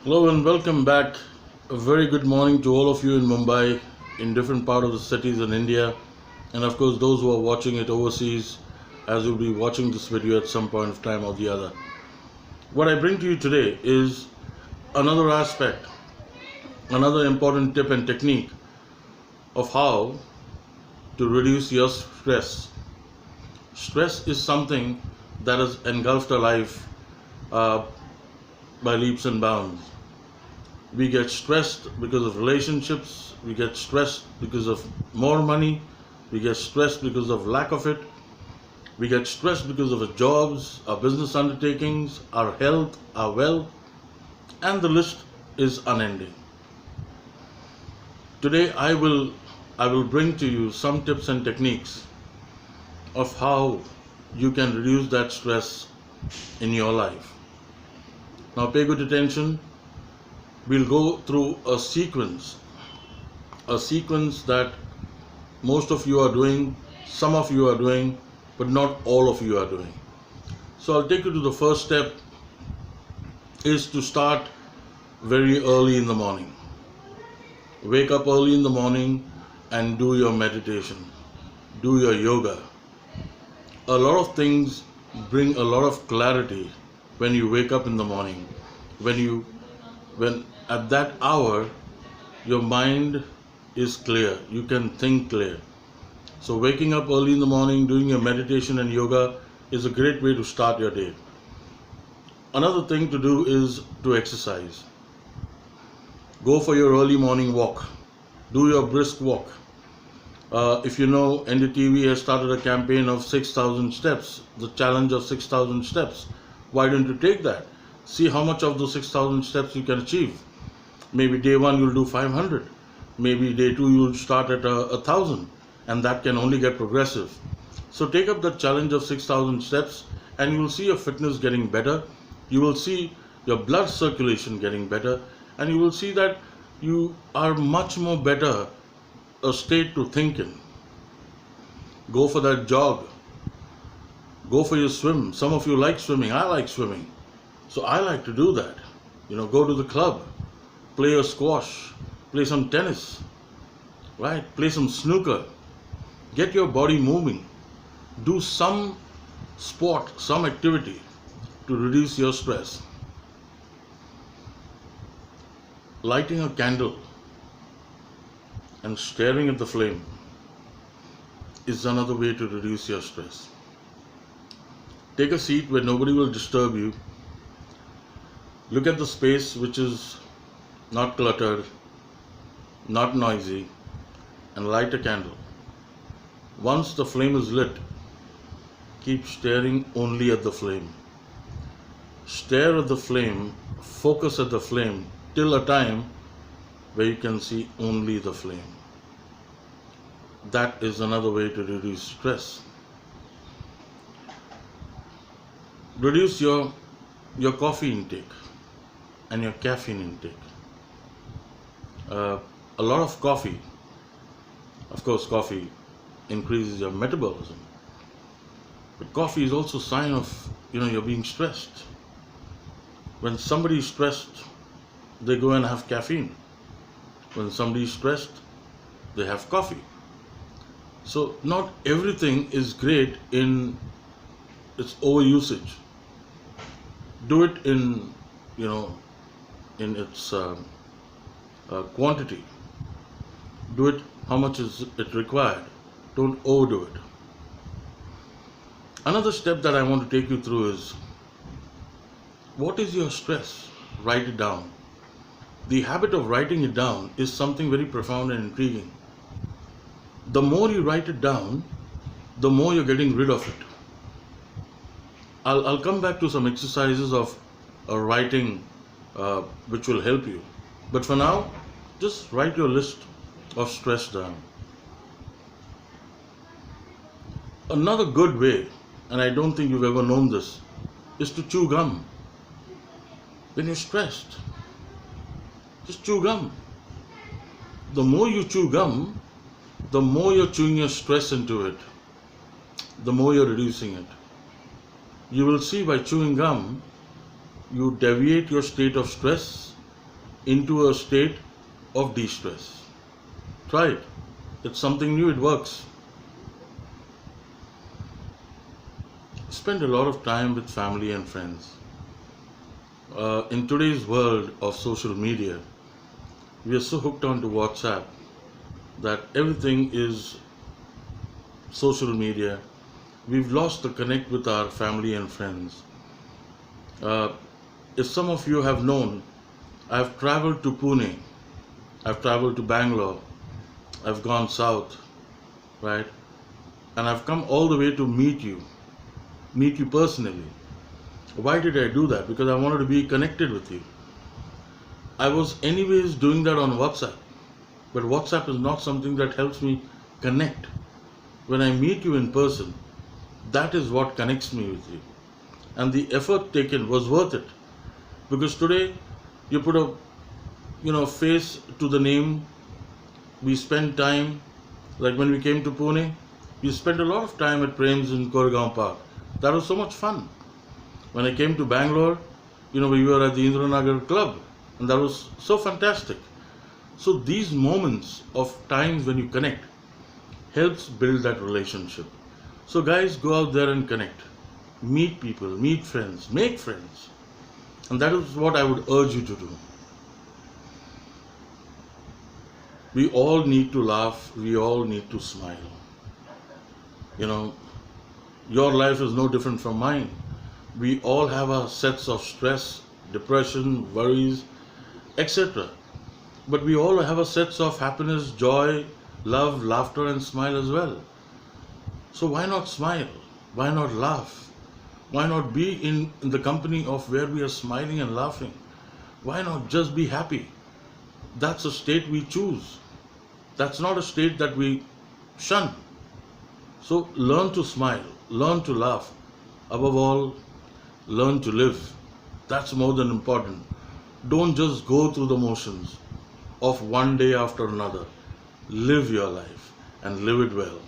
Hello and welcome back. A very good morning to all of you in Mumbai, in different part of the cities in India, and of course those who are watching it overseas, as you'll be watching this video at some point of time or the other. What I bring to you today is another aspect, another important tip and technique of how to reduce your stress. Stress is something that has engulfed our life uh, by leaps and bounds. We get stressed because of relationships, we get stressed because of more money, we get stressed because of lack of it, we get stressed because of our jobs, our business undertakings, our health, our wealth, and the list is unending. Today I will bring to you some tips and techniques of how you can reduce that stress in your life. Now pay good attention. We'll go through a sequence that most of you are doing, some of you are doing, but not all of you are doing. So I'll take you to the first step is to start very early in the morning. Wake up early in the morning and do your meditation, do your yoga. A lot of things bring a lot of clarity when you wake up in the morning. When at that hour your mind is clear, you can think clear. So waking up early in the morning, doing your meditation and yoga is a great way to start your day. Another thing to do is to exercise. Go for your early morning walk. Do your brisk walk. If you know, NDTV has started a campaign of 6,000 steps, the challenge of 6,000 steps. Why don't you take that? See how much of those 6,000 steps you can achieve. Maybe day one you'll do 500. Maybe day two you'll start at 1,000, and that can only get progressive. So take up the challenge of 6,000 steps, and you will see your fitness getting better. You will see your blood circulation getting better, and you will see that you are much more better a state to think in. Go for that jog. Go for your swim. Some of you like swimming. I like swimming. So I like to do that. Go to the club, play a squash, play some tennis, right? Play some snooker. Get your body moving. Do some sport, some activity to reduce your stress. Lighting a candle and staring at the flame is another way to reduce your stress. Take a seat where nobody will disturb you. Look at the space which is not cluttered, not noisy, and light a candle. Once the flame is lit, keep staring only at the flame. Stare at the flame, focus at the flame till a time where you can see only the flame. That is another way to reduce stress. Reduce your coffee intake and your caffeine intake. A lot of coffee, of course coffee increases your metabolism, but coffee is also a sign of you're being stressed. When somebody is stressed, they go and have caffeine. When somebody is stressed, they have coffee. So not everything is great in its overusage. Do it in its quantity. Do it how much is it required. Don't overdo it. Another step that I want to take you through is, what is your stress? Write it down. The habit of writing it down is something very profound and intriguing. The more you write it down, the more you're getting rid of it. I'll come back to some exercises of writing which will help you. But for now, just write your list of stress down. Another good way, and I don't think you've ever known this, is to chew gum. When you're stressed, just chew gum. The more you chew gum, the more you're chewing your stress into it, the more you're reducing it. You will see by chewing gum, you deviate your state of stress into a state of de-stress. Try it. It's something new, it works. Spend a lot of time with family and friends. In today's world of social media, we are so hooked onto WhatsApp that everything is social media. We've lost the connect with our family and friends. If some of you have known, I've traveled to Pune, I've traveled to Bangalore, I've gone south, right? And I've come all the way to meet you personally. Why did I do that? Because I wanted to be connected with you. I was anyways doing that on WhatsApp, but WhatsApp is not something that helps me connect. When I meet you in person, that is what connects me with you. And the effort taken was worth it. Because today, you put a face to the name. We spend time, like when we came to Pune, we spent a lot of time at Prem's in Koregaon Park. That was so much fun. When I came to Bangalore, we were at the Indiranagar Club, and that was so fantastic. So these moments of times when you connect helps build that relationship. So guys, go out there and connect. Meet people, meet friends, make friends. And that is what I would urge you to do. We all need to laugh, we all need to smile. Your life is no different from mine. We all have our sets of stress, depression, worries, etc. But we all have a sets of happiness, joy, love, laughter and smile as well. So why not smile? Why not laugh? Why not be in the company of where we are smiling and laughing? Why not just be happy? That's a state we choose. That's not a state that we shun. So learn to smile, learn to laugh. Above all, learn to live. That's more than important. Don't just go through the motions of one day after another. Live your life and live it well.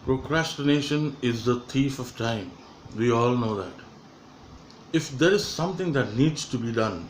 Procrastination is the thief of time. We all know that. If there is something that needs to be done,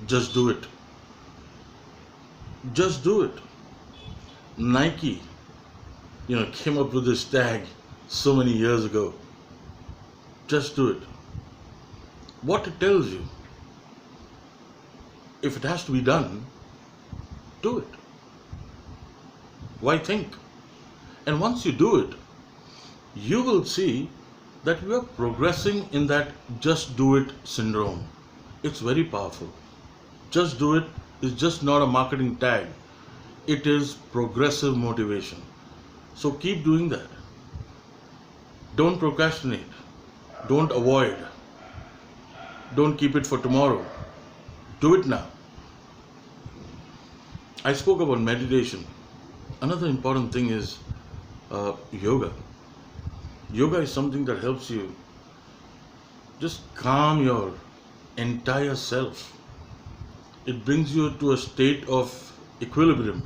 just do it. Just do it. Nike, came up with this tag so many years ago. Just do it. What it tells you, if it has to be done, do it. Why think? And once you do it, you will see that you are progressing in that just do it syndrome. It's very powerful. Just do it is just not a marketing tag. It is progressive motivation. So keep doing that. Don't procrastinate. Don't avoid. Don't keep it for tomorrow. Do it now. I spoke about meditation. Another important thing is yoga. Yoga is something that helps you just calm your entire self. It brings you to a state of equilibrium.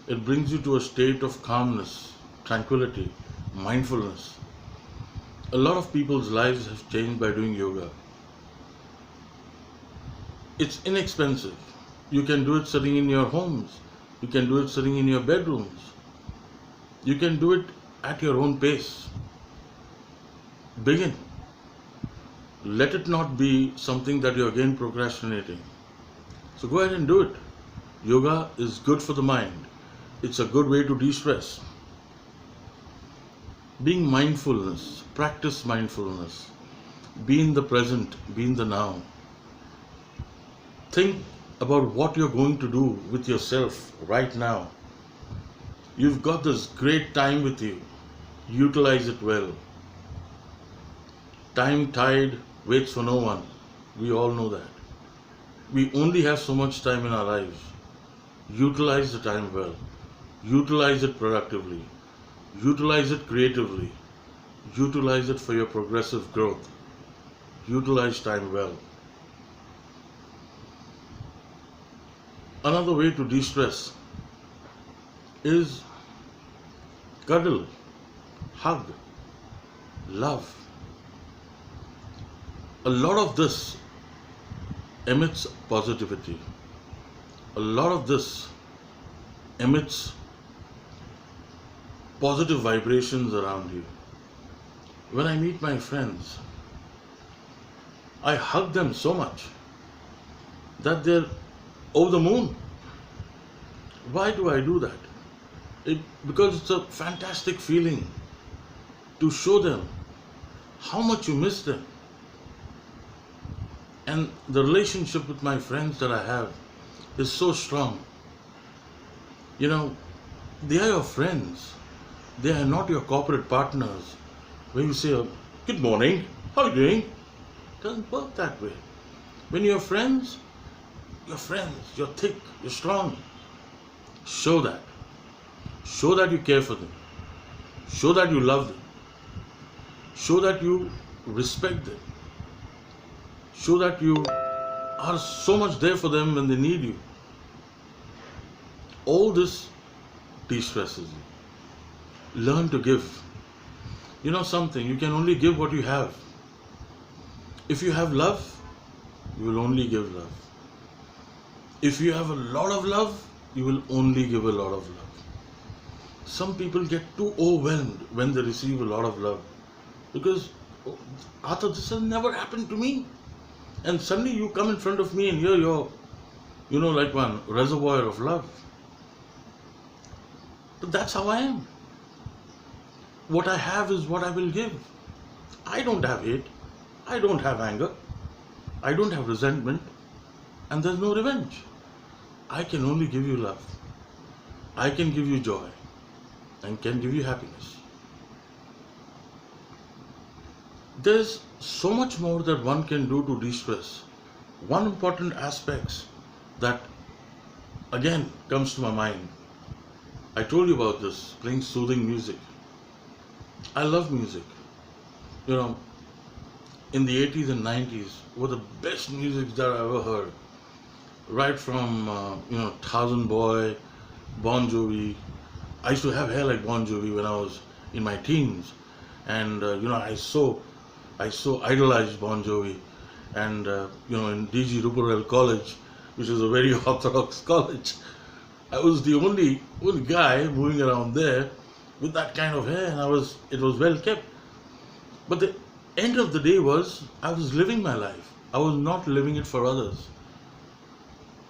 It brings you to a state of calmness, tranquility, mindfulness. A lot of people's lives have changed by doing yoga. It's inexpensive. You can do it sitting in your homes. You can do it sitting in your bedrooms. You can do it at your own pace. Begin. Let it not be something that you're again procrastinating. So go ahead and do it. Yoga is good for the mind. It's a good way to de-stress. Being mindfulness, practice mindfulness. Be in the present, be in the now. Think about what you're going to do with yourself right now. You've got this great time with you. Utilize it well. Time tide waits for no one. We all know that. We only have so much time in our lives. Utilize the time well. Utilize it productively. Utilize it creatively. Utilize it for your progressive growth. Utilize time well. Another way to de-stress is cuddle, hug, love. A lot of this emits positivity. A lot of this emits positive vibrations around you. When I meet my friends, I hug them so much that they're over the moon. Why do I do that? Because it's a fantastic feeling to show them how much you miss them. And the relationship with my friends that I have is so strong. You know, they are your friends. They are not your corporate partners where you say, good morning, how are you doing? It doesn't work that way. When you're friends, you're friends, you're thick, you're strong. Show that. Show that you care for them. Show that you love them. Show that you respect them. Show that you are so much there for them when they need you. All this de-stresses you. Learn to give. You know something, you can only give what you have. If you have love, you will only give love. If you have a lot of love, you will only give a lot of love. Some people get too overwhelmed when they receive a lot of love because, Arthur, this has never happened to me. And suddenly you come in front of me and here you're, like one reservoir of love. But that's how I am. What I have is what I will give. I don't have hate. I don't have anger. I don't have resentment. And there's no revenge. I can only give you love. I can give you joy and can give you happiness. There's so much more that one can do to de-stress. One important aspect that again comes to my mind. I told you about this, playing soothing music. I love music. In the 80s and 90s were the best music that I ever heard. Right from, Thousand Boy, Bon Jovi. I used to have hair like Bon Jovi when I was in my teens. And, I so idolized Bon Jovi. And, in DG Ruparel College, which is a very orthodox college, I was the only guy moving around there with that kind of hair, and it was well kept. But the end of the day was, I was living my life. I was not living it for others.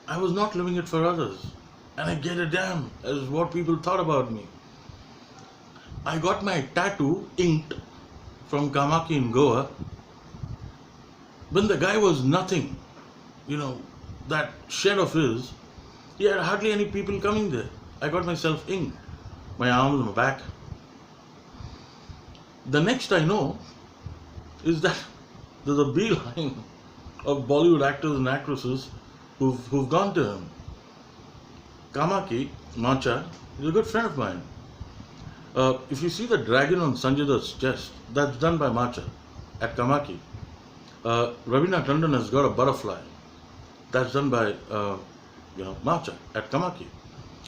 And I get a damn as what people thought about me. I got my tattoo inked from Kamaki in Goa when the guy was nothing. That shed of his, he had hardly any people coming there. I got myself inked, my arms, my back. The next I know is that there's a beeline of Bollywood actors and actresses who've gone to him. Kamaki, Macha, is a good friend of mine. If you see the dragon on Sanjay Dutt's chest, that's done by Macha at Kamaki. Ravina Tandon has got a butterfly. That's done by Macha at Kamaki.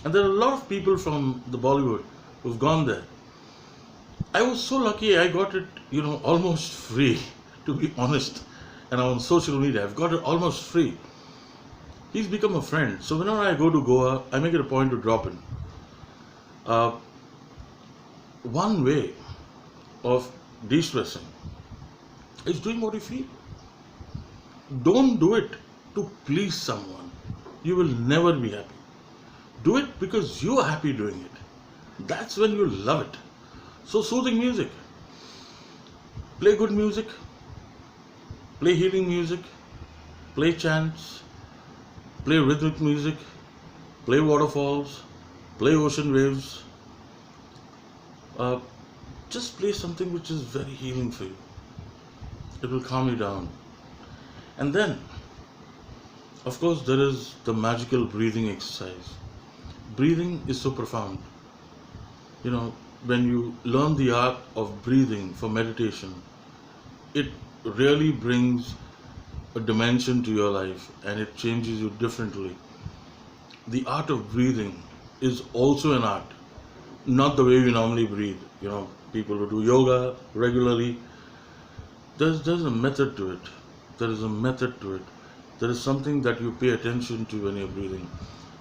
And there are a lot of people from the Bollywood who've gone there. I was so lucky I got it, almost free, to be honest. And on social media, I've got it almost free. He's become a friend. So whenever I go to Goa, I make it a point to drop in. One way of de-stressing is doing what you feel. Don't do it to please someone. You will never be happy. Do it because you are happy doing it. That's when you love it. So soothing music. Play good music. Play healing music. Play chants. Play rhythmic music. Play waterfalls. Play ocean waves. Just play something which is very healing for you. It will calm you down. And then, of course, there is the magical breathing exercise. Breathing is so profound. When you learn the art of breathing for meditation, it really brings a dimension to your life and it changes you differently. The art of breathing is also an art, not the way we normally breathe. People who do yoga regularly, there's a method to it. There is a method to it. there is something that you pay attention to when you're breathing.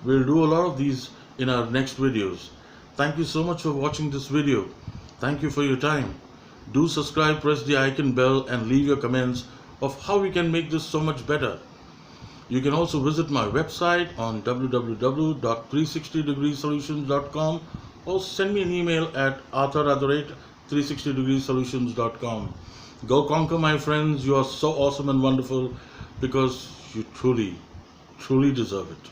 We'll do a lot of these in our next videos. Thank you so much for watching this video. Thank you for your time. Do subscribe, press the icon bell, and leave your comments of how we can make this so much better. You can also visit my website on www.360degreesolutions.com or send me an email at arthur@360degreesolutions.com. Go conquer, my friends. You are so awesome and wonderful because you truly, truly deserve it.